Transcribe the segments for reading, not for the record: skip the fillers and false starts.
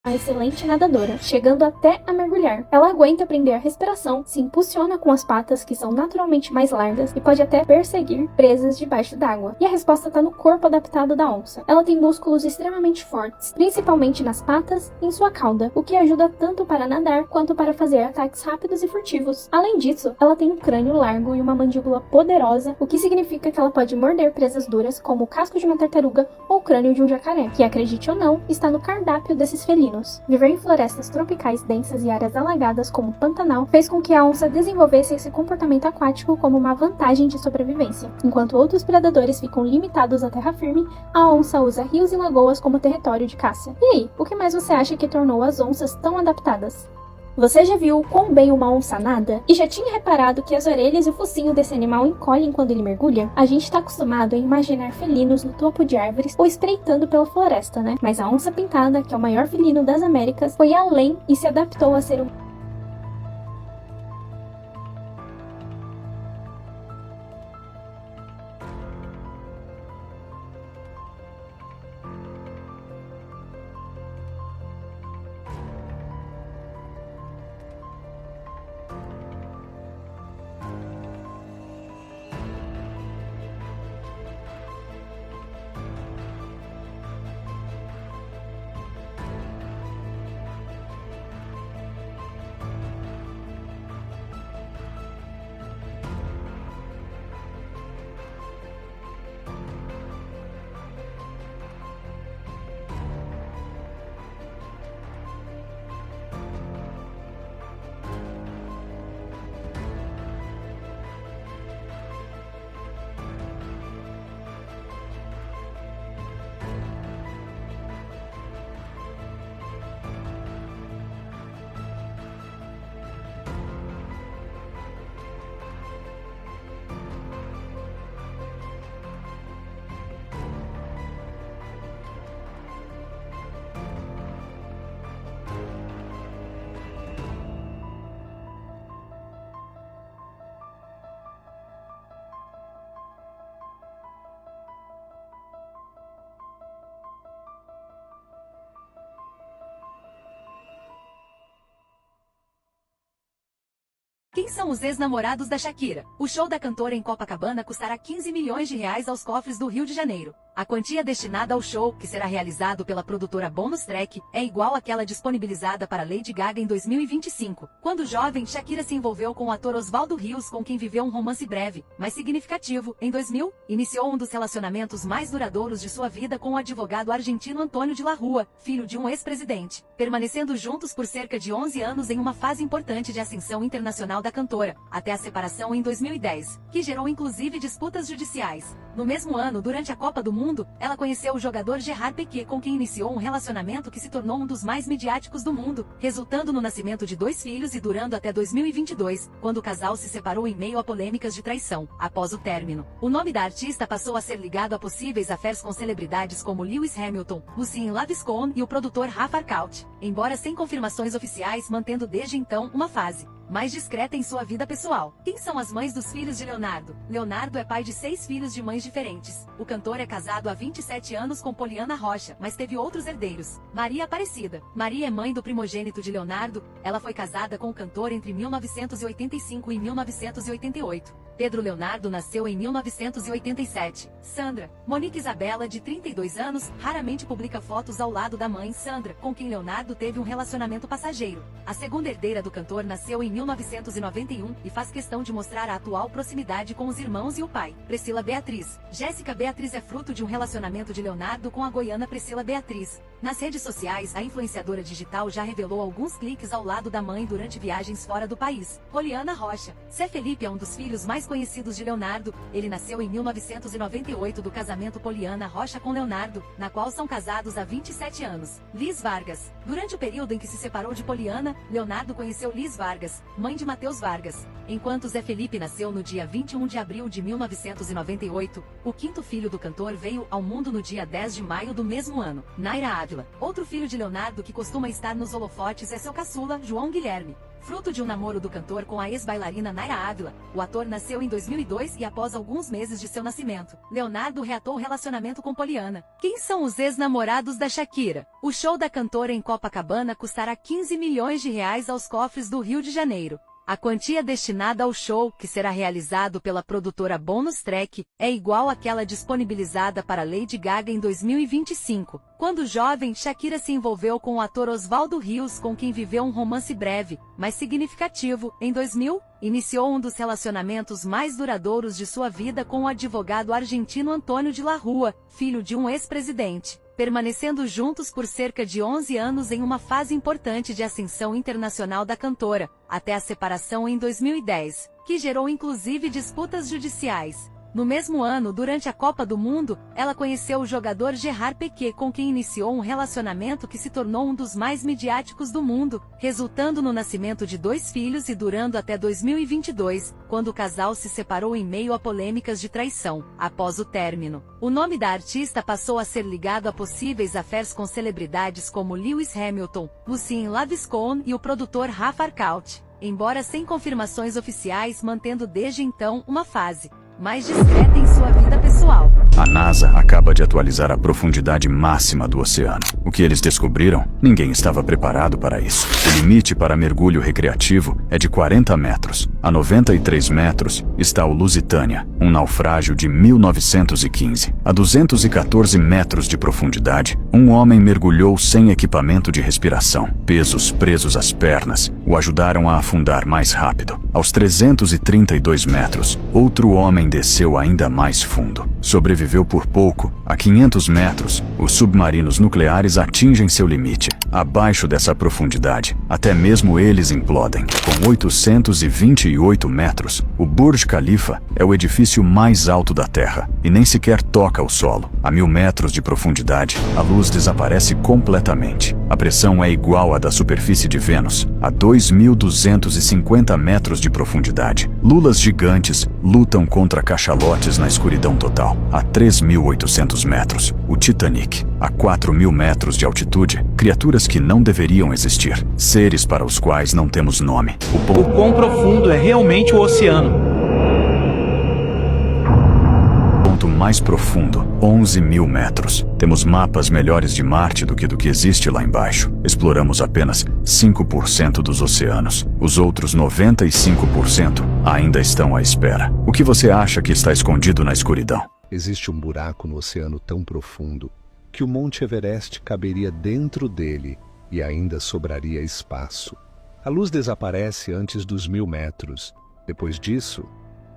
uma excelente nadadora, chegando até a mergulhar. Ela aguenta prender a respiração, se impulsiona com as patas, que são naturalmente mais largas, e pode até perseguir presas debaixo d'água. E a resposta está no corpo adaptado da onça. Ela tem músculos extremamente fortes, principalmente nas patas e em sua cauda, o que ajuda tanto para nadar quanto para fazer ataques rápidos e furtivos. Além disso, ela tem um crânio largo e uma mandíbula poderosa, o que significa que ela pode morder presas duras, como o casco de uma tartaruga ou o crânio de um jacaré, que, acredite ou não, está no cardápio desses felinos. Viver em florestas tropicais densas e áreas alagadas como o Pantanal fez com que a onça desenvolvesse esse comportamento aquático como uma vantagem de sobrevivência. Enquanto outros predadores ficam limitados à terra firme, a onça usa rios e lagoas como território de caça. E aí, o que mais você acha que tornou as onças tão adaptadas? Você já viu quão bem uma onça nada? E já tinha reparado que as orelhas e o focinho desse animal encolhem quando ele mergulha? A gente tá acostumado a imaginar felinos no topo de árvores ou espreitando pela floresta, né? Mas a onça pintada, que é o maior felino das Américas, foi além e se adaptou a ser um Quem são os ex-namorados da Shakira? O show da cantora em Copacabana custará 15 milhões de reais aos cofres do Rio de Janeiro. A quantia destinada ao show, que será realizado pela produtora Bonus Track, é igual àquela disponibilizada para Lady Gaga em 2025. Quando jovem, Shakira se envolveu com o ator Osvaldo Rios, com quem viveu um romance breve, mas significativo. Em 2000, iniciou um dos relacionamentos mais duradouros de sua vida com o advogado argentino Antônio de la Rúa, filho de um ex-presidente, permanecendo juntos por cerca de 11 anos em uma fase importante de ascensão internacional da cantora, até a separação em 2010, que gerou inclusive disputas judiciais. No mesmo ano, durante a Copa do Mundo, ela conheceu o jogador Gerard Piqué, com quem iniciou um relacionamento que se tornou um dos mais midiáticos do mundo, resultando no nascimento de 2 filhos e durando até 2022, quando o casal se separou em meio a polêmicas de traição. Após o término, o nome da artista passou a ser ligado a possíveis affairs com celebridades como Lewis Hamilton, Lucien Laviscon e o produtor Rafa Arcaut, embora sem confirmações oficiais, mantendo desde então uma fase mais discreta em sua vida pessoal. Quem são as mães dos filhos de Leonardo? Leonardo é pai de 6 filhos de mães diferentes. O cantor é casado há 27 anos com Poliana Rocha, mas teve outros herdeiros. Maria Aparecida. Maria é mãe do primogênito de Leonardo. Ela foi casada com o cantor entre 1985 e 1988. Pedro Leonardo nasceu em 1987. Sandra. Monique Isabela, de 32 anos, raramente publica fotos ao lado da mãe Sandra, com quem Leonardo teve um relacionamento passageiro. A segunda herdeira do cantor nasceu em 1991 e faz questão de mostrar a atual proximidade com os irmãos e o pai. Priscila Beatriz. Jéssica Beatriz é fruto de um relacionamento de Leonardo com a goiana Priscila Beatriz. Nas redes sociais, a influenciadora digital já revelou alguns cliques ao lado da mãe durante viagens fora do país. Poliana Rocha. Zé Felipe é um dos filhos mais conhecidos de Leonardo. Ele nasceu em 1998 do casamento Poliana Rocha com Leonardo, na qual são casados há 27 anos. Liz Vargas. Durante o período em que se separou de Poliana, Leonardo conheceu Liz Vargas, mãe de Matheus Vargas. Enquanto Zé Felipe nasceu no dia 21 de abril de 1998, o quinto filho do cantor veio ao mundo no dia 10 de maio do mesmo ano. Naira Ávila. Ávila. Outro filho de Leonardo que costuma estar nos holofotes é seu caçula, João Guilherme. Fruto de um namoro do cantor com a ex-bailarina Naira Ávila, o ator nasceu em 2002 e após alguns meses de seu nascimento, Leonardo reatou o relacionamento com Poliana. Quem são os ex-namorados da Shakira? O show da cantora em Copacabana custará 15 milhões de reais aos cofres do Rio de Janeiro. A quantia destinada ao show, que será realizado pela produtora Bonus Track, é igual àquela disponibilizada para Lady Gaga em 2025. Quando jovem, Shakira se envolveu com o ator Osvaldo Rios, com quem viveu um romance breve, mas significativo. Em 2000, iniciou um dos relacionamentos mais duradouros de sua vida com o advogado argentino Antônio de la Rúa, filho de um ex-presidente, permanecendo juntos por cerca de 11 anos em uma fase importante de ascensão internacional da cantora, até a separação em 2010, que gerou inclusive disputas judiciais. No mesmo ano, durante a Copa do Mundo, ela conheceu o jogador Gerard Piqué, com quem iniciou um relacionamento que se tornou um dos mais midiáticos do mundo, resultando no nascimento de 2 filhos e durando até 2022, quando o casal se separou em meio a polêmicas de traição. Após o término, o nome da artista passou a ser ligado a possíveis affairs com celebridades como Lewis Hamilton, Lucien Laviscon e o produtor Rafa Arcaut, embora sem confirmações oficiais, mantendo desde então uma fase mais discreta em sua vida pessoal. A NASA acaba de atualizar a profundidade máxima do oceano. O que eles descobriram? Ninguém estava preparado para isso. O limite para mergulho recreativo é de 40 metros. A 93 metros está o Lusitânia, um naufrágio de 1915. A 214 metros de profundidade, um homem mergulhou sem equipamento de respiração. Pesos presos às pernas o ajudaram a afundar mais rápido. Aos 332 metros, outro homem desceu ainda mais fundo. Sobreviveu por pouco. A 500 metros, os submarinos nucleares atingem seu limite. Abaixo dessa profundidade, até mesmo eles implodem. Com 828 metros, o Burj Khalifa é o edifício mais alto da Terra e nem sequer toca o solo. A 1000 metros de profundidade, a luz desaparece completamente. A pressão é igual à da superfície de Vênus. A 2250 metros de profundidade, lulas gigantes lutam contra cachalotes na escuridão total. A 3800 metros, o Titanic. A 4000 metros de altitude, criaturas que não deveriam existir. Seres para os quais não temos nome. O quão profundo é realmente o oceano? Ponto mais profundo, 11.000 metros. Temos mapas melhores de Marte do que existe lá embaixo. Exploramos apenas 5% dos oceanos. Os outros 95% ainda estão à espera. O que você acha que está escondido na escuridão? Existe um buraco no oceano tão profundo que o Monte Everest caberia dentro dele e ainda sobraria espaço. A luz desaparece antes dos 1000 metros. Depois disso,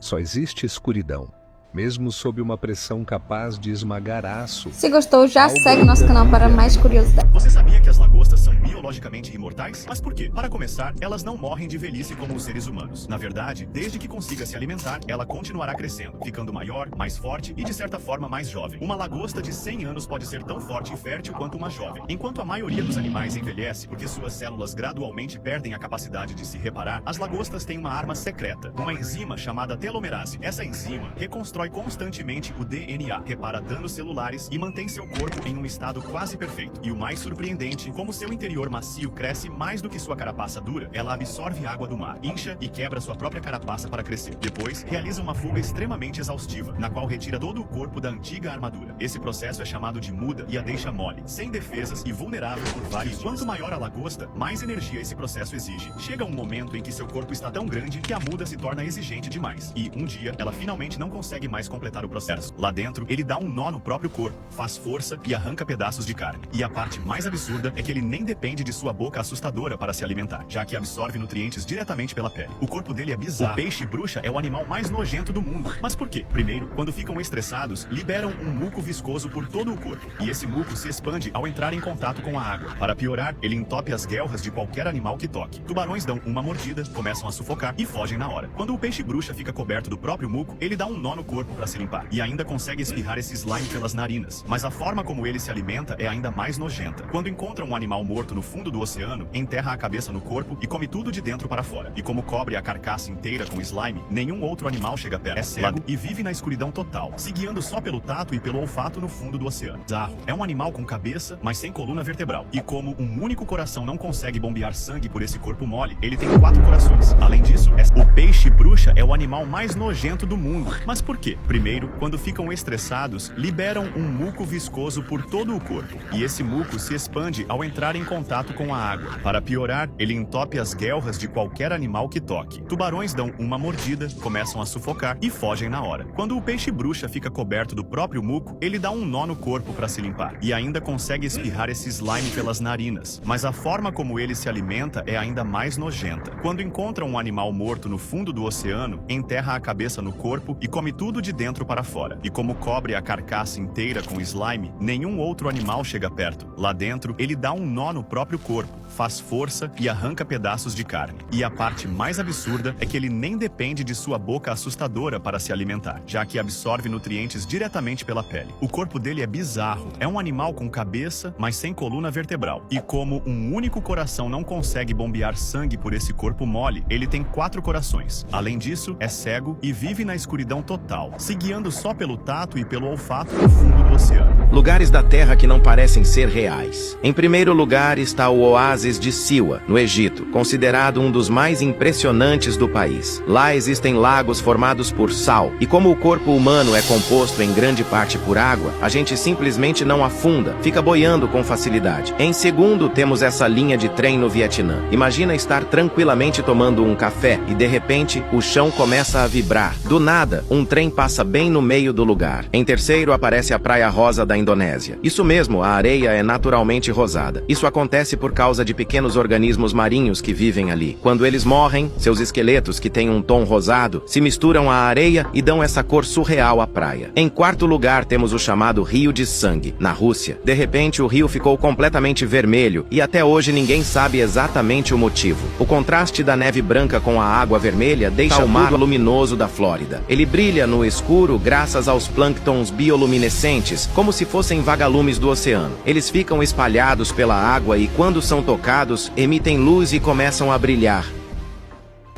só existe escuridão, mesmo sob uma pressão capaz de esmagar aço. Se gostou, já segue nosso canal para mais curiosidades. Você sabia que as lagostas são biologicamente imortais? Mas por quê? Para começar, elas não morrem de velhice como os seres humanos. Na verdade, desde que consiga se alimentar, ela continuará crescendo, ficando maior, mais forte e de certa forma mais jovem. Uma lagosta de 100 anos pode ser tão forte e fértil quanto uma jovem. Enquanto a maioria dos animais envelhece porque suas células gradualmente perdem a capacidade de se reparar, as lagostas têm uma arma secreta, uma enzima chamada telomerase. Essa enzima reconstrói constantemente o DNA, repara danos celulares e mantém seu corpo em um estado quase perfeito. E o mais surpreendente, como seu interior macio cresce mais do que sua carapaça dura, ela absorve água do mar, incha e quebra sua própria carapaça para crescer. Depois, realiza uma fuga extremamente exaustiva, na qual retira todo o corpo da antiga armadura. Esse processo é chamado de muda e a deixa mole, sem defesas e vulnerável por vários dias. Quanto maior a lagosta, mais energia esse processo exige. Chega um momento em que seu corpo está tão grande que a muda se torna exigente demais. E, um dia, ela finalmente não consegue mais completar o processo. Lá dentro, ele dá um nó no próprio corpo, faz força e arranca pedaços de carne. E a parte mais absurda é que ele nem depende de sua boca assustadora para se alimentar, já que absorve nutrientes diretamente pela pele. O corpo dele é bizarro. O peixe-bruxa é o animal mais nojento do mundo. Mas por quê? Primeiro, quando ficam estressados, liberam um muco viscoso por todo o corpo. E esse muco se expande ao entrar em contato com a água. Para piorar, ele entope as guelras de qualquer animal que toque. Tubarões dão uma mordida, começam a sufocar e fogem na hora. Quando o peixe-bruxa fica coberto do próprio muco, ele dá um nó no corpo corpo para se limpar. E ainda consegue espirrar esse slime pelas narinas. Mas a forma como ele se alimenta é ainda mais nojenta. Quando encontra um animal morto no fundo do oceano, enterra a cabeça no corpo e come tudo de dentro para fora. E como cobre a carcaça inteira com slime, nenhum outro animal chega perto. É cego e vive na escuridão total, se guiando só pelo tato e pelo olfato no fundo do oceano. Bizarro. É um animal com cabeça, mas sem coluna vertebral. E como um único coração não consegue bombear sangue por esse corpo mole, ele tem 4 corações. Além disso, o peixe-bruxa é o animal mais nojento do mundo. Mas por quê? Primeiro, quando ficam estressados, liberam um muco viscoso por todo o corpo. E esse muco se expande ao entrar em contato com a água. Para piorar, ele entope as guelras de qualquer animal que toque. Tubarões dão uma mordida, começam a sufocar e fogem na hora. Quando o peixe-bruxa fica coberto do próprio muco, ele dá um nó no corpo para se limpar. E ainda consegue espirrar esse slime pelas narinas. Mas a forma como ele se alimenta é ainda mais nojenta. Quando encontra um animal morto no fundo do oceano, enterra a cabeça no corpo e come tudo de dentro para fora. E como cobre a carcaça inteira com slime, nenhum outro animal chega perto. Lá dentro, ele dá um nó no próprio corpo, faz força e arranca pedaços de carne. E a parte mais absurda é que ele nem depende de sua boca assustadora para se alimentar, já que absorve nutrientes diretamente pela pele. O corpo dele é bizarro. É um animal com cabeça, mas sem coluna vertebral. E como um único coração não consegue bombear sangue por esse corpo mole, ele tem 4 corações. Além disso, é cego e vive na escuridão total, se guiando só pelo tato e pelo olfato no fundo do oceano. Lugares da Terra que não parecem ser reais. Em primeiro lugar está o oásis de Siwa, no Egito, considerado um dos mais impressionantes do país. Lá existem lagos formados por sal, e como o corpo humano é composto em grande parte por água, a gente simplesmente não afunda, fica boiando com facilidade. Em segundo, temos essa linha de trem no Vietnã. Imagina estar tranquilamente tomando um café e de repente o chão começa a vibrar. Do nada, um trem passa bem no meio do lugar. Em terceiro, aparece a Praia Rosa da Indonésia. Isso mesmo, a areia é naturalmente rosada. Isso acontece por causa de pequenos organismos marinhos que vivem ali. Quando eles morrem, seus esqueletos, que têm um tom rosado, se misturam à areia e dão essa cor surreal à praia. Em quarto lugar, temos o chamado Rio de Sangue, na Rússia. De repente, o rio ficou completamente vermelho e até hoje ninguém sabe exatamente o motivo. O contraste da neve branca com a água vermelha deixa o mar luminoso da Flórida. Ele brilha no escuro graças aos plânctons bioluminescentes, como se fossem vagalumes do oceano. Eles ficam espalhados pela água e, quando são tocados, emitem luz e começam a brilhar.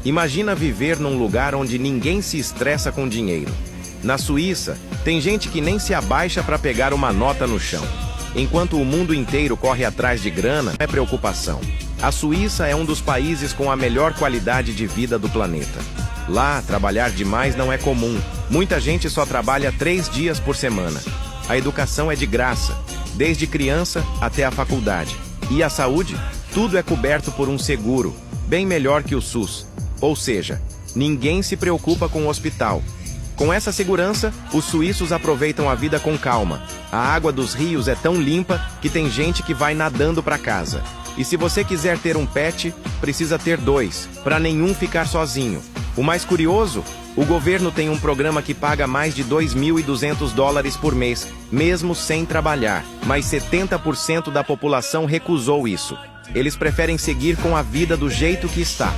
Imagina viver num lugar onde ninguém se estressa com dinheiro. Na Suíça, tem gente que nem se abaixa para pegar uma nota no chão. Enquanto o mundo inteiro corre atrás de grana, é preocupação. A Suíça é um dos países com a melhor qualidade de vida do planeta. Lá, trabalhar demais não é comum. Muita gente só trabalha 3 dias por semana. A educação é de graça, desde criança até a faculdade. E a saúde? Tudo é coberto por um seguro, bem melhor que o SUS. Ou seja, ninguém se preocupa com o hospital. Com essa segurança, os suíços aproveitam a vida com calma. A água dos rios é tão limpa que tem gente que vai nadando para casa. E se você quiser ter um pet, precisa ter 2, para nenhum ficar sozinho. O mais curioso, o governo tem um programa que paga mais de $2.200 por mês, mesmo sem trabalhar. Mas 70% da população recusou isso. Eles preferem seguir com a vida do jeito que está.